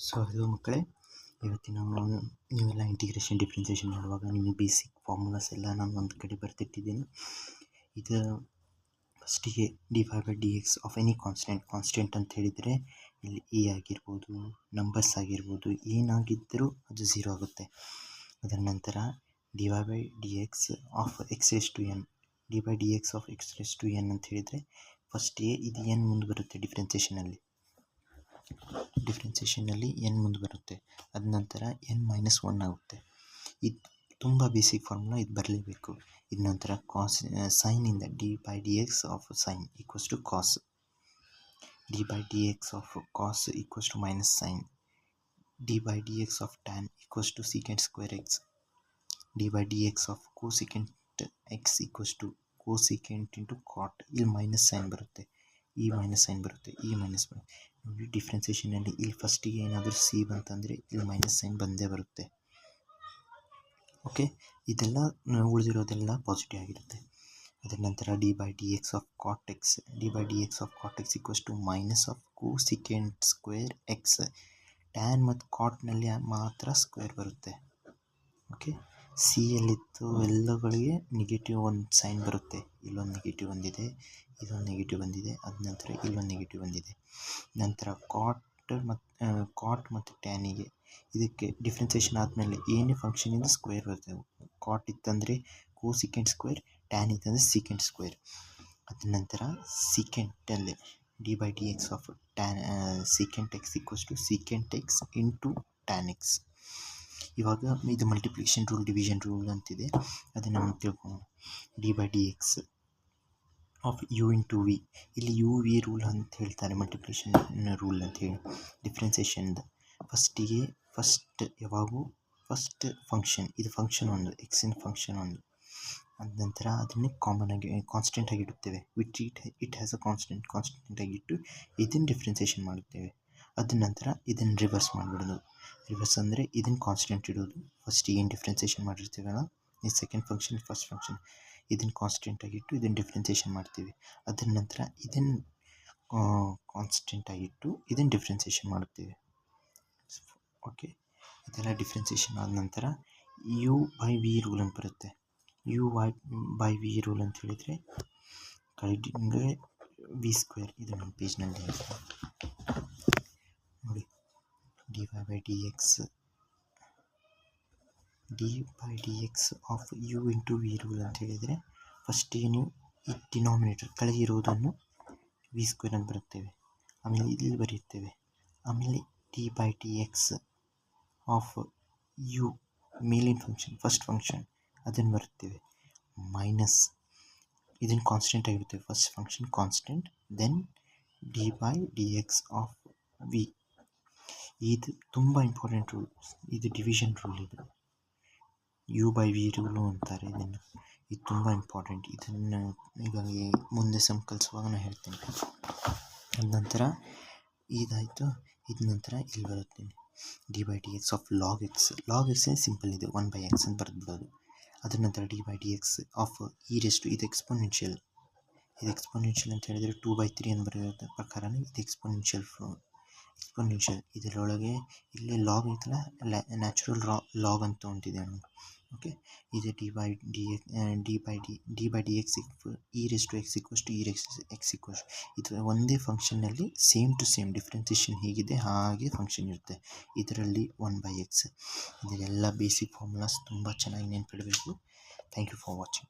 So hello ಮಕ್ಕಳೇ, ಇವತ್ತಿನ ನೀವೆಲ್ಲ ಇಂಟಿಗ್ರೇಷನ್ ಡಿಫ್ರೆನ್ಸಿಯೇಷನ್ ಮಾಡುವಾಗ ನಿಮಗೆ ಬೇಸಿಕ್ ಫಾರ್ಮುಲಾಸ್ ಎಲ್ಲ ನಾನು ಒಂದು ಕಡೆ ಬರ್ತಿಟ್ಟಿದ್ದೀನಿ. ಇದು ಫಸ್ಟಿಗೆ dy/dx ಆಫ್ ಎನಿ ಕಾನ್ಸ್ಟೆಂಟ್ ಅಂತ ಹೇಳಿದರೆ ಇಲ್ಲಿ ಎ ಆಗಿರ್ಬೋದು, ನಂಬರ್ಸ್ ಆಗಿರ್ಬೋದು, ಏನಾಗಿದ್ದರೂ ಅದು 0 ಆಗುತ್ತೆ. ಅದರ ನಂತರ dy/dx of x⁴n dy/dx of x⁴n ಅಂತ ಹೇಳಿದರೆ ಫಸ್ಟಿಗೆ ಇದು n ಮುಂದೆ ಬರುತ್ತೆ ಡಿಫ್ರೆನ್ಸಿಯೇಷನಲ್ಲಿ n ಮುಂದೆ ಬರುತ್ತೆ. ಅದ ನಂತರ n-1 ಆಗುತ್ತೆ. ಇದು ತುಂಬ ಬೇಸಿಕ್ ಫಾರ್ಮುಲಾ, ಇದು ಬರಲೇಬೇಕು. ಇದ ನಂತರ ಸೈನಿಂದ dy/dx of sine equals to cos, dy/dx of cos equals to minus sine, dy/dx of tan equals to secant square x, dy/dx of cosecant x equals to cosecant into cot. ಇಲ್ಲಿ minus sign ಬರುತ್ತೆ, ಈ minus sine ಬರುತ್ತೆ, ಈ minus ಬರುತ್ತೆ. ನೋಡಿ ಡಿಫ್ರೆನ್ಸಿಯೇಷನಲ್ಲಿ ಇಲ್ಲಿ ಫಸ್ಟಿಗೆ ಏನಾದರೂ ಸಿ ಬಂತಂದರೆ ಇಲ್ಲಿ ಮೈನಸ್ ಸೈನ್ ಬಂದೇ ಬರುತ್ತೆ. ಓಕೆ, ಇದೆಲ್ಲ ಉಳಿದಿರೋದೆಲ್ಲ ಪಾಸಿಟಿವ್ ಆಗಿರುತ್ತೆ. ಅದರ ನಂತರ dy/dx of cot x, dy/dx of cot x equals to minus of cosecant square x. Tan ಮತ್ತು ಕಾಟ್ನಲ್ಲಿ ಮಾತ್ರ ಸ್ಕ್ವೇರ್ ಬರುತ್ತೆ. ಓಕೆ, ಸಿ ಯಲ್ಲಿತ್ತು ಎಲ್ಲಗಳಿಗೆ ನೆಗೆಟಿವ್ ಒಂದು ಸೈನ್ ಬರುತ್ತೆ. ಇಲ್ಲೊಂದು ನೆಗೆಟಿವ್ ಬಂದಿದೆ, ಇದೊಂದು ನೆಗೆಟಿವ್ ಬಂದಿದೆ, ಅದ ನಂತರ ಇಲ್ಲೊಂದು ನೆಗೆಟಿವ್ ಬಂದಿದೆ. ನಂತರ ಕಾಟ್ ಮತ್ತು ಟ್ಯಾನಿಗೆ ಇದಕ್ಕೆ ಡಿಫ್ರೆನ್ಸಿಯೇಷನ್ ಆದಮೇಲೆ ಏನೇ ಫಂಕ್ಷನಿಂದ ಸ್ಕ್ವೇರ್ ಬರುತ್ತೆ. ಕಾಟ್ ಇತ್ತಂದರೆ ಕೋಸೆಕೆಂಟ್ ಸ್ಕ್ವೇರ್, ಟ್ಯಾನ್ ಇತ್ತಂದರೆ ಸೀಕೆಂಟ್ ಸ್ಕ್ವೇರ್. ಅದ ನಂತರ ಸೀಕೆಂಟಲ್ಲಿ dy/dx of tan secant x equals to secant x into tan x. ಇವಾಗ ಇದು ಮಲ್ಟಿಪ್ಲಿಕೇಶನ್ ರೂಲ್, ಡಿವಿಷನ್ ರೂಲ್ ಅಂತಿದೆ, ಅದನ್ನು ನಾವು ತಿಳ್ಕೊಳ್ಳೋಣ. dy/dx of u into v, ಇಲ್ಲಿ u v ರೂಲ್ ಅಂತ ಹೇಳ್ತಾರೆ, ಮಲ್ಟಿಪ್ಲಿಕೇಶನ್ ರೂಲ್ ಅಂತ ಹೇಳಿ. ಡಿಫ್ರೆನ್ಸಿಯೇಷನ್ದು ಯಾವಾಗೂ ಫಸ್ಟ್ ಫಂಕ್ಷನ್, ಇದು ಫಂಕ್ಷನ್ ಒಂದು ಎಕ್ಸಿನ ಫಂಕ್ಷನ್ ಒಂದು, ಅದ ನಂತರ ಅದನ್ನೇ ಕಾಮನ್ ಆಗಿ ಕಾನ್ಸ್ಟೆಂಟ್ ಆಗಿಡುತ್ತೇವೆ. Which it has a constant ಆಗಿಟ್ಟು ಇದನ್ನು ಡಿಫ್ರೆನ್ಸಿಯೇಷನ್ ಮಾಡುತ್ತೇವೆ. ಅದ ನಂತರ ಇದನ್ನು ರಿವರ್ಸ್ ಮಾಡಿಬಿಡೋದು. ರಿವರ್ಸ್ ಅಂದರೆ ಇದನ್ನು ಕಾನ್ಸ್ಟೆಂಟ್ ಇಡೋದು. ಫಸ್ಟ್ ಏನು ಡಿಫ್ರೆನ್ಸಿಯೇಷನ್ ಮಾಡಿರ್ತೀವಲ್ಲ, ಈ ಸೆಕೆಂಡ್ ಫಂಕ್ಷನ್ ಫಸ್ಟ್ ಫಂಕ್ಷನ್, ಇದನ್ನು ಕಾನ್ಸ್ಟೆಂಟ್ ಆಗಿಟ್ಟು ಇದನ್ನು ಡಿಫ್ರೆನ್ಸಿಯೇಷನ್ ಮಾಡ್ತೀವಿ. ಅದರ ನಂತರ ಇದನ್ನು ಕಾನ್ಸ್ಟೆಂಟ್ ಆಗಿಟ್ಟು ಇದನ್ನು ಡಿಫ್ರೆನ್ಸಿಯೇಷನ್ ಮಾಡುತ್ತೇವೆ. ಓಕೆ, ಇದೆಲ್ಲ ಡಿಫ್ರೆನ್ಸಿಯೇಷನ್ ಆದ ನಂತರ u/v ರೂಲ್ ಅಂತ ಬರುತ್ತೆ. u/v ರೂಲ್ ಅಂತ ಹೇಳಿದರೆ ಕೆಳಗೆ v², ಇದು ನನ್ನ ಪೇಜ್ನಲ್ಲಿ ನೋಡಿ. dy/dx of u into v rule ಅಂತ ಹೇಳಿದರೆ ಫಸ್ಟಿಗೆ ನೀವು ಈ ಡಿನಾಮಿನೇಟರ್ ಕೆಳಗೆ ಇರೋದನ್ನು v² ಅಂತ ಬರುತ್ತೇವೆ, ಆಮೇಲೆ ಇಲ್ಲಿ ಬರೆಯುತ್ತೇವೆ. ಆಮೇಲೆ dy/dx ಆಫ್ u ಮೇಲಿನ ಫಂಕ್ಷನ್ ಫಸ್ಟ್ ಫಂಕ್ಷನ್ ಅದನ್ನು ಬರುತ್ತೇವೆ, ಮೈನಸ್ ಇದನ್ನು ಕಾನ್ಸ್ಟೆಂಟ್ ಆಗಿರುತ್ತೇವೆ. First function constant, then dy/dx of V. ಇದು ತುಂಬ ಇಂಪಾರ್ಟೆಂಟ್ ರೂಲ್, ಇದು ಡಿವಿಷನ್ ರೂಲ್. ಇದು u/v ರೂಲು ಅಂತಾರೆ ಇದನ್ನು. ಇದು ತುಂಬ ಇಂಪಾರ್ಟೆಂಟ್. ಇದನ್ನು ಇವಾಗ ಮುಂದೆ ಸಮ್ ಕಲಿಸುವಾಗ ನಾನು ಹೇಳ್ತೇನೆ. ಅದ ನಂತರ ಇದಾಯಿತು. ಇದ ನಂತರ ಇಲ್ಲಿ ಬರುತ್ತೇನೆ dy/dx of log X. Log X simple ಇದೆ, 1/x ಅಂತ ಬರೆದ್ಬಿಡೋದು. ಅದರ ನಂತರ dy/dx ಆಫ್ ಇದು ಎಕ್ಸ್ಪೋನೆನ್ಷಿಯಲ್. ಇದು ಎಕ್ಸ್ಪೋನೆನ್ಷಿಯಲ್ ಅಂತ ಹೇಳಿದರೆ 2/3 ಅಂತ ಬರೆಯೋದ್ರ ಪ್ರಕಾರನೇ ಇದು ಎಕ್ಸ್ಪೋನೆನ್ಷಿಯಲ್. ಇದರೊಳಗೆ ಇಲ್ಲಿ ಲಾಗ್ ಐತಲ್ಲ, ನ್ಯಾಚುರಲ್ ಲಾಗ್ ಅಂತ ಹೊಂಟಿದೆ ನಮಗೆ. ಓಕೆ, ಇದು dy/dx e⁻x equals to e⁻x equals. ಇದು ಒಂದೇ ಫಂಕ್ಷನ್ನಲ್ಲಿ ಸೇಮ್ ಟು ಸೇಮ್ ಡಿಫ್ರೆನ್ಸಿಯೇಷನ್ ಹೇಗಿದೆ ಹಾಗೆ ಫಂಕ್ಷನ್ ಇರುತ್ತೆ. ಇದರಲ್ಲಿ 1/x. ಇದೆಲ್ಲ ಬೇಸಿಕ್ ಫಾರ್ಮುಲಾಸ್ ತುಂಬ ಚೆನ್ನಾಗಿ ನೆನ್ಪಿಡಬೇಕು. Thank you for watching.